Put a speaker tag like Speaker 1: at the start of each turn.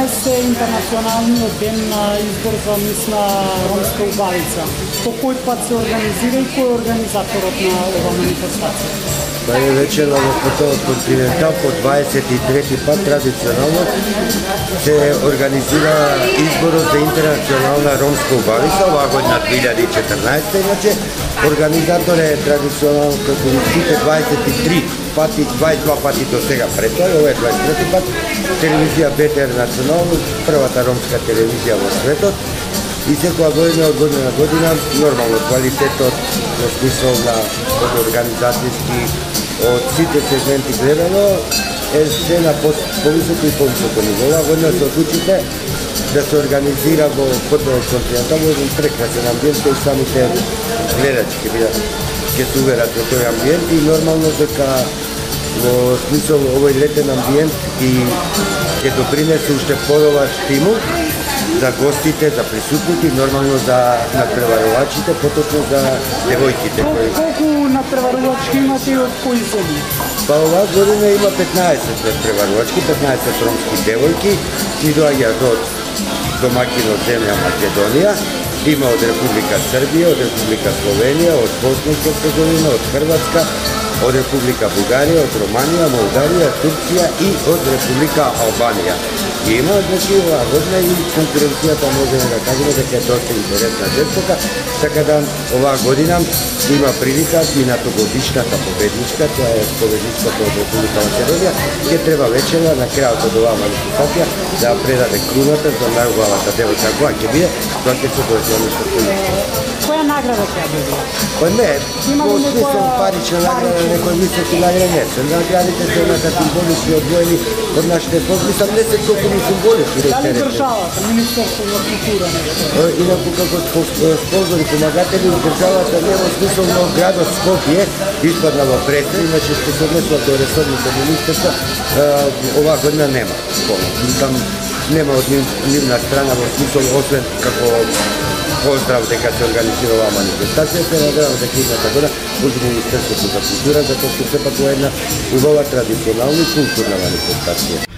Speaker 1: Денес е интернационалниот ден на избор за мис на ромска убавица. По кој пат се организира и кој е организаторот на ова манифестација?
Speaker 2: Па е вечерва во Хотелот Континентал по 23 пат традиционално се организира изборот за интернационална ромска убавица, оваа година 2014, иначе организатор е традиционално како сите 23 пати, 22 пати до сега пред тоа, ова е 23 пат, телевизија БТР Национално, првата ромска телевизија во светот, и секоја година од година на година, нормално квалитетот во смисол на од организацијски, од сите сегменти гледано, е се на повисоко и повисоко ниво. Оваа година се одлучите да се организира во Хотелот Континентал во еден прекрасен амбиент, кој самите гледачи ќе се уверат во тој амбиент и нормално дека во смисол овој летен амбиент и ќе допринесе уште подобар стимул за гостите, за присутните и нормално за надпреварувачите, поточно за девојките.
Speaker 1: Колку надпреварувачки имате и од кои земји?
Speaker 2: Па оваа година има 15 надпреварувачки, 15 ромски девојки, и доаѓаат од домаќинот земја Македонија, има од Република Србија, од Република Словенија, од Босна и Херцеговина, од Хрватска, од Република Бугарија, од Романија, Молдавија, Турција и од Република Албанија. И има, значи, оваа година и конкуренцијата можеме да кажеме дека е доста интересна жестока, така да оваа година има прилика минатогодишната победничка, тоа е победничката од Република Македонија, ќе треба вечера на крајот од оваа манифестација да ја предаде круната за најубавата девојка која ќе биде, тоа ќе се дојде нешто прилично.
Speaker 1: Која награда ќе биде?
Speaker 2: Па не, во смисол парична награда, некој високи награди не се. Наградите се онака символични одвоени од нашите подписа, не се толку ни символични.
Speaker 1: Дали државата, Министерство на култура?
Speaker 2: Инаку како спонзори, помагатели од државата, не во смисол на градот Скопје, испадна во пресна, иначе што се однесува до ресорните министерства, оваа година нема. Там нема од нивна страна во смисол, освен како поздрав дека се организира оваа манифестација, се надевам дека идната година може Министерството за култура, затоа што сепак е една убава традиционална и културна манифестација.